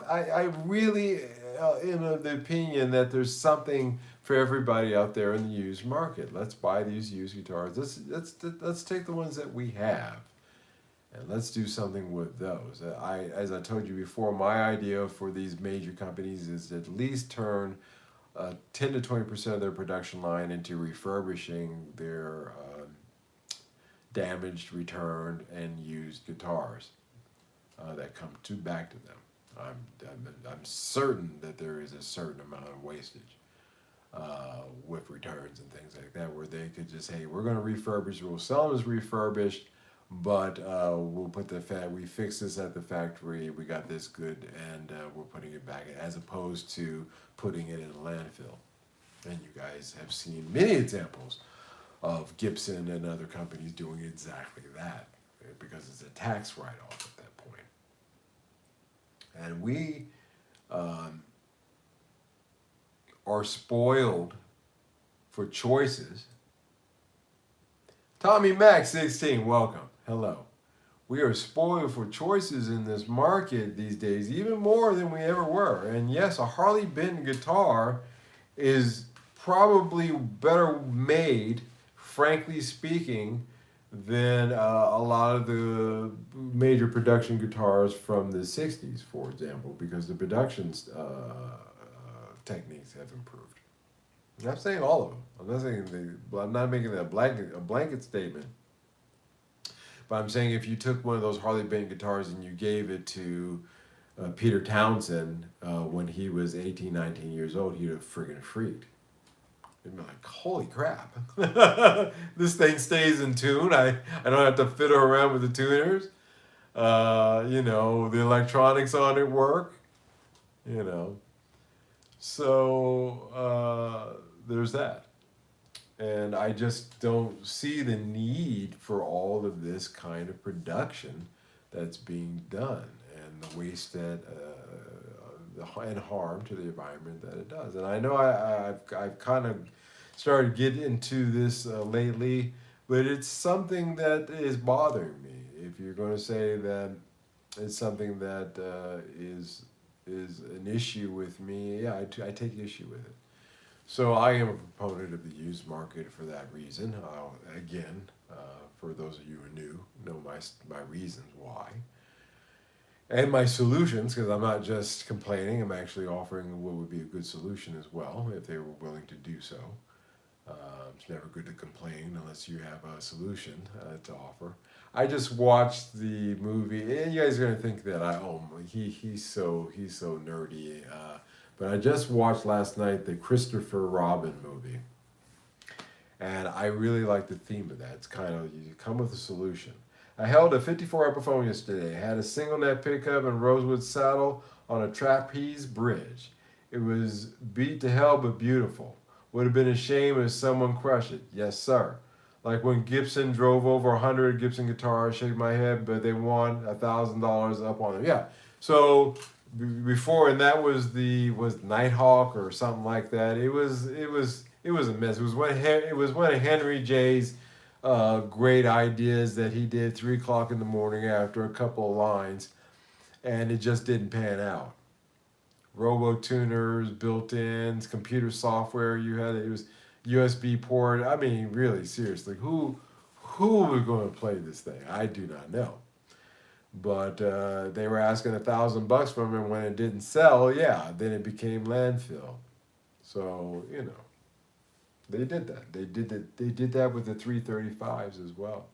I really am of the opinion that there's something for everybody out there in the used market. Let's buy these used guitars. Let's take the ones that we have, and let's do something with those. As I told you before, my idea for these major companies is to at least turn 10 to 20% of their production line into refurbishing their damaged, returned, and used guitars that come back to them. I'm certain that there is a certain amount of wastage with returns and things like that, where they could just, hey, we're going to refurbish, we'll sell them as refurbished, but we'll put we fix this at the factory, we got this good, and we're putting it back, as opposed to putting it in a landfill. And you guys have seen many examples of Gibson and other companies doing exactly that, because it's a tax write-off at that point. And we are spoiled for choices. Tommy Mac 16, welcome. Hello. we are spoiled for choices in this market these days, even more than we ever were. And yes, a Harley Benton guitar is probably better made, frankly speaking, than a lot of the major production guitars from the 60s, for example, because the production techniques have improved. I'm not saying all of them. I'm not making a blanket statement. But I'm saying if you took one of those Harley Benton guitars and you gave it to Peter Townsend when he was 18, 19 years old, he'd have friggin' freaked. He'd be like, holy crap. This thing stays in tune. I don't have to fiddle around with the tuners. The electronics on it work. You know. So there's that. And I just don't see the need for all of this kind of production that's being done and the waste that and harm to the environment that it does. And I know I've kind of started getting into this lately, but it's something that is bothering me. If you're going to say that it's something that is an issue with me, yeah, I take issue with it. So I am a proponent of the used market for that reason. Again, for those of you who are new, know my reasons why. And my solutions, because I'm not just complaining, I'm actually offering what would be a good solution as well, if they were willing to do so. It's never good to complain unless you have a solution to offer. I just watched the movie, and you guys are gonna think that he's so nerdy. But I just watched last night the Christopher Robin movie, and I really like the theme of that. It's kind of you come with a solution. I held a 54 Epiphone yesterday. I had a single net pickup and rosewood saddle on a trapeze bridge. It was beat to hell but beautiful. Would have been a shame if someone crushed it. Yes, sir. Like when Gibson drove over 100 Gibson guitars, shake my head, but they won $1,000 up on them. Yeah. So before, and that was Nighthawk or something like that. It was a mess. It was one of Henry J's great ideas that he did 3 o'clock in the morning after a couple of lines, and it just didn't pan out. Robo tuners, built-ins, computer software. It was USB port. I mean, really, seriously, who was going to play this thing? I do not know. But they were asking $1,000 from him when it didn't sell. Yeah, then it became landfill. So they did that. They did that with the 335s as well.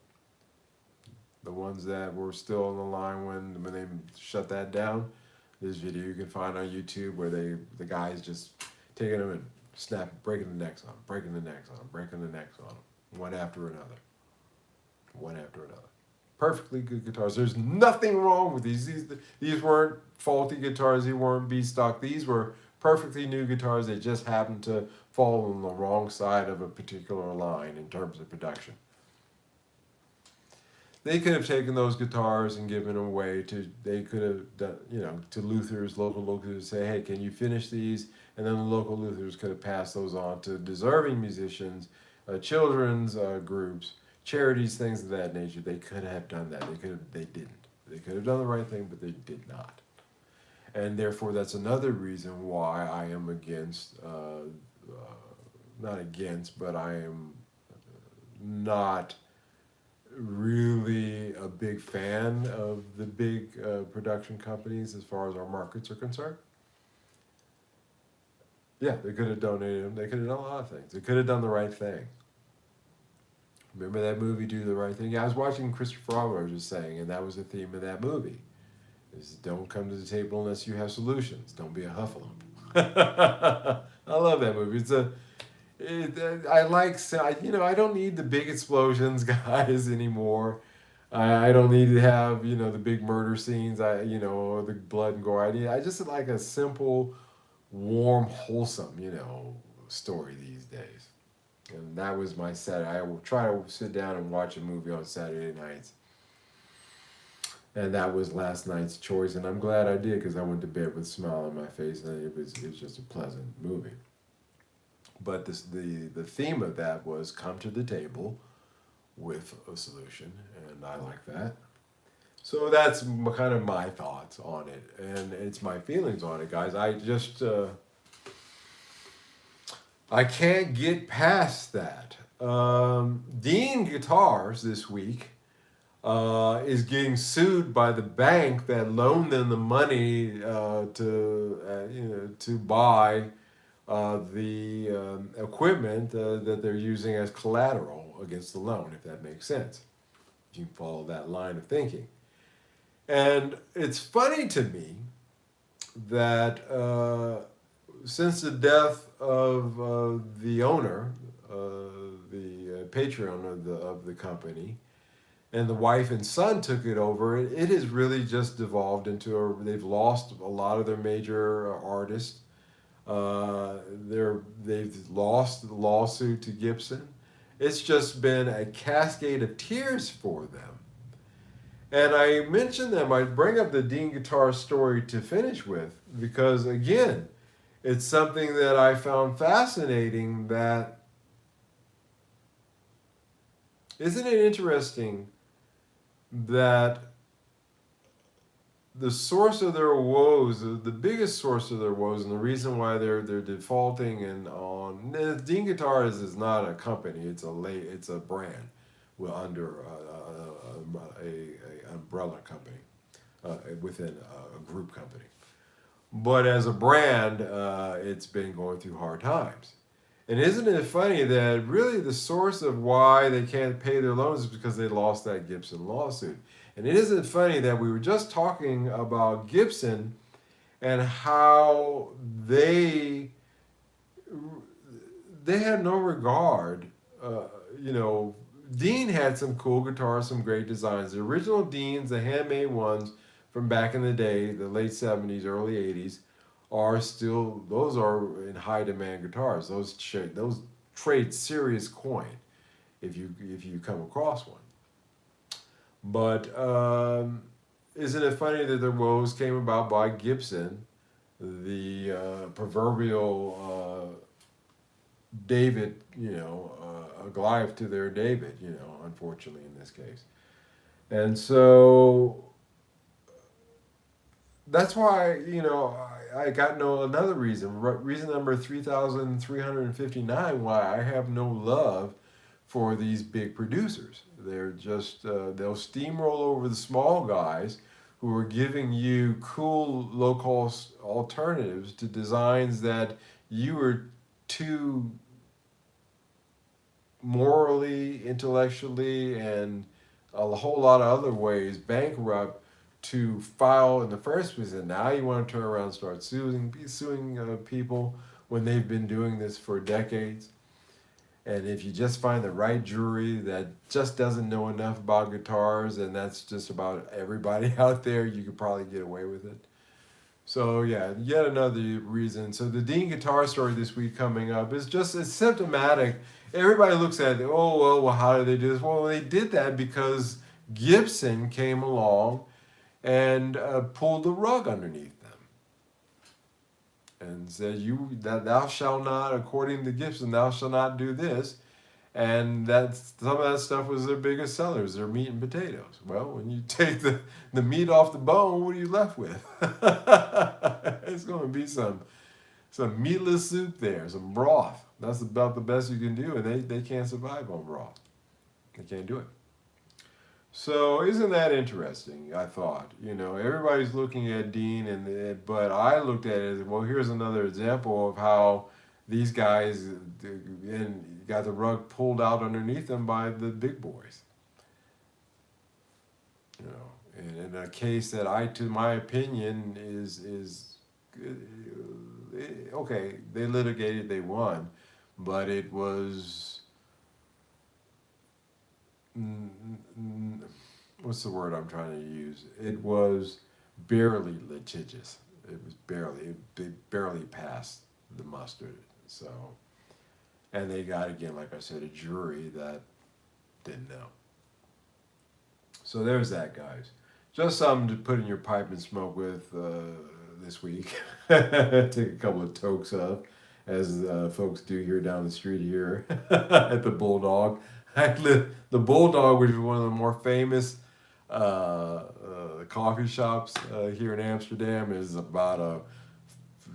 The ones that were still on the line when they shut that down. This video you can find on YouTube where the guys just taking them and breaking the necks on them, breaking the necks on them, one after another. Perfectly good guitars. There's nothing wrong with these. These weren't faulty guitars. These weren't B-stock. These were perfectly new guitars. They just happened to fall on the wrong side of a particular line in terms of production. They could have taken those guitars and given them away to. They could have done, to Luthers, local Luthers, say, hey, can you finish these? And then the local Luthers could have passed those on to deserving musicians, children's groups, charities, things of that nature. They could have done that. They didn't. They could have done the right thing, but they did not. And therefore, that's another reason why I am against, not against, but I am not really a big fan of the big production companies as far as our markets are concerned. Yeah, they could have donated them. They could have done a lot of things. They could have done the right thing. Remember that movie, Do the Right Thing? Yeah, I was watching Christopher Robin, I was just saying, and that was the theme of that movie. Is don't come to the table unless you have solutions. Don't be a huffalump. I love that movie. I don't need the big explosions, guys, anymore. I don't need to have, the big murder scenes, or the blood and gore. I just like a simple, warm, wholesome, story these days. And that was my Saturday. I will try to sit down and watch a movie on Saturday nights. And that was last night's choice. And I'm glad I did because I went to bed with a smile on my face. And it was just a pleasant movie. But the theme of that was come to the table with a solution. And I like that. So that's kind of my thoughts on it, and it's my feelings on it, guys. I can't get past that. Dean Guitars this week is getting sued by the bank that loaned them the money to buy the equipment that they're using as collateral against the loan, if that makes sense. If you follow that line of thinking. And it's funny to me that since the death of the owner, the patron of the company, and the wife and son took it over, it has really just devolved they've lost a lot of their major artists. They've lost the lawsuit to Gibson. It's just been a cascade of tears for them. And I mention them, I bring up the Dean Guitar story to finish with, because again, it's something that I found fascinating. That isn't it interesting that the source of their woes, the biggest source of their woes, and the reason why they're defaulting and on Dean Guitars is not a company; it's a brand, under a umbrella company within a group company. But as a brand, it's been going through hard times. And isn't it funny that really the source of why they can't pay their loans is because they lost that Gibson lawsuit? And it isn't funny that we were just talking about Gibson and how they had no regard. Dean had some cool guitars, some great designs. The original Deans, the handmade ones from back in the day, the late 70s, early 80s, those are in high demand guitars. Those trade serious coin if you come across one. But isn't it funny that the woes came about by Gibson, the proverbial David, a Goliath to their David, unfortunately in this case. And so that's why, I got another reason. Reason number 3,359 why I have no love for these big producers. They're just, they'll steamroll over the small guys who are giving you cool, low cost alternatives to designs that you are too morally, intellectually, and a whole lot of other ways bankrupt to file in the first place. And now you want to turn around and start suing people when they've been doing this for decades. And if you just find the right jury that just doesn't know enough about guitars, and that's just about everybody out there, you could probably get away with it. So yeah, yet another reason. So the Dean Guitar story this week coming up is it's symptomatic. Everybody looks at it, oh, well, how did they do this? Well, they did that because Gibson came along and pulled the rug underneath them and said, that thou shalt not, according to Gibson, thou shalt not do this. And some of that stuff was their biggest sellers, their meat and potatoes. Well, when you take the meat off the bone, what are you left with? It's going to be some meatless soup there, some broth. That's about the best you can do, and they can't survive on broth. They can't do it. So isn't that interesting? I thought, everybody's looking at Dean, but I looked at it as, well, here's another example of how these guys got the rug pulled out underneath them by the big boys. And in a case that to my opinion is okay, they litigated, they won, but it was, what's the word I'm trying to use? It was barely litigious. It barely passed the muster. So, and they got, again, like I said, a jury that didn't know. So there's that, guys. Just something to put in your pipe and smoke with this week. Take a couple of tokes of, as folks do here down the street here at the Bulldog. The Bulldog, which is one of the more famous coffee shops here in Amsterdam is about a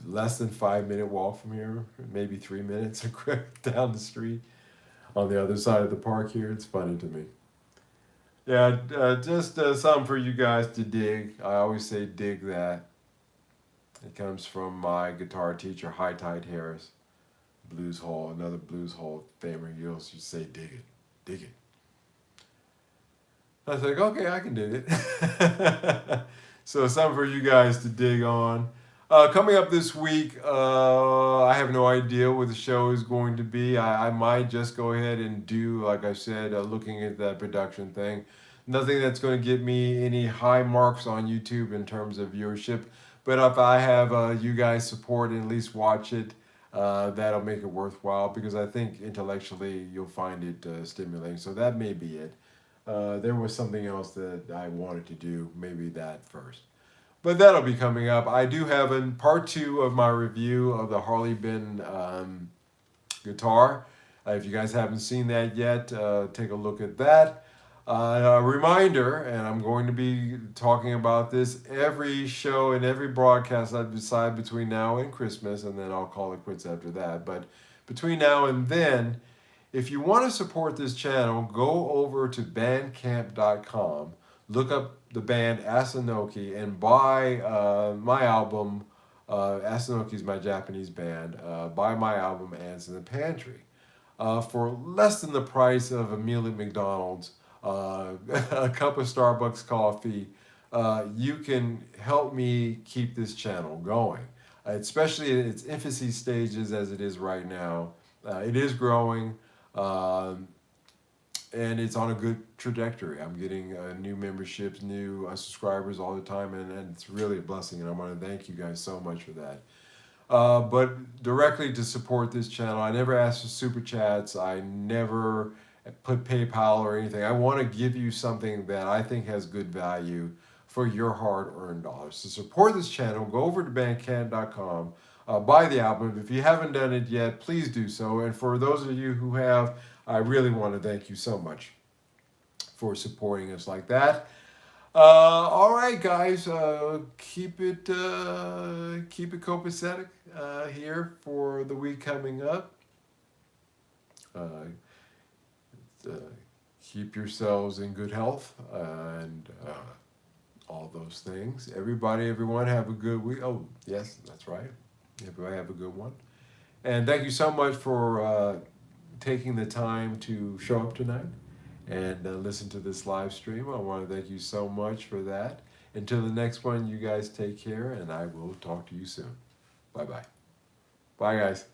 less than 5 minute walk from here, maybe 3 minutes down the street on the other side of the park here. It's funny to me. Yeah, just something for you guys to dig. I always say dig that. It comes from my guitar teacher, High Tide Harris, Blues Hall, another Blues Hall famer. He also used to say dig it, dig it. I was like, okay, I can dig it. So something for you guys to dig on. Coming up this week, I have no idea what the show is going to be. I might just go ahead and do, like I said, looking at that production thing. Nothing that's going to get me any high marks on YouTube in terms of viewership. But if I have you guys support and at least watch it, that'll make it worthwhile because I think intellectually you'll find it stimulating. So that may be it. There was something else that I wanted to do, maybe that first. But that'll be coming up. I do have in part 2 of my review of the Harley Benn guitar. If you guys haven't seen that yet, take a look at that. A reminder, and I'm going to be talking about this every show and every broadcast I decide between now and Christmas, and then I'll call it quits after that. But between now and then, if you want to support this channel, go over to bandcamp.com, look up the band Asanoki, and buy my album. Asanoki is my Japanese band. Buy my album Ants in the Pantry for less than the price of a meal at McDonald's, a cup of Starbucks coffee. You can help me keep this channel going, especially in its infancy stages as it is right now. It is growing. And it's on a good trajectory. I'm getting new memberships, new subscribers all the time, and it's really a blessing, and I want to thank you guys so much for that. But directly to support this channel, I never ask for super chats. I never put PayPal or anything. I want to give you something that I think has good value for your hard-earned dollars. To support this channel, go over to bandcamp.com, buy the album. If you haven't done it yet, please do so. And for those of you who have, I really want to thank you so much for supporting us like that. All right, guys, keep it copacetic here for the week coming up. Keep yourselves in good health and all those things. Everyone have a good week. Oh, yes, that's right. Everybody have a good one. And thank you so much for taking the time to show up tonight and listen to this live stream. I want to thank you so much for that. Until the next one, you guys take care, and I will talk to you soon. Bye-bye. Bye, guys.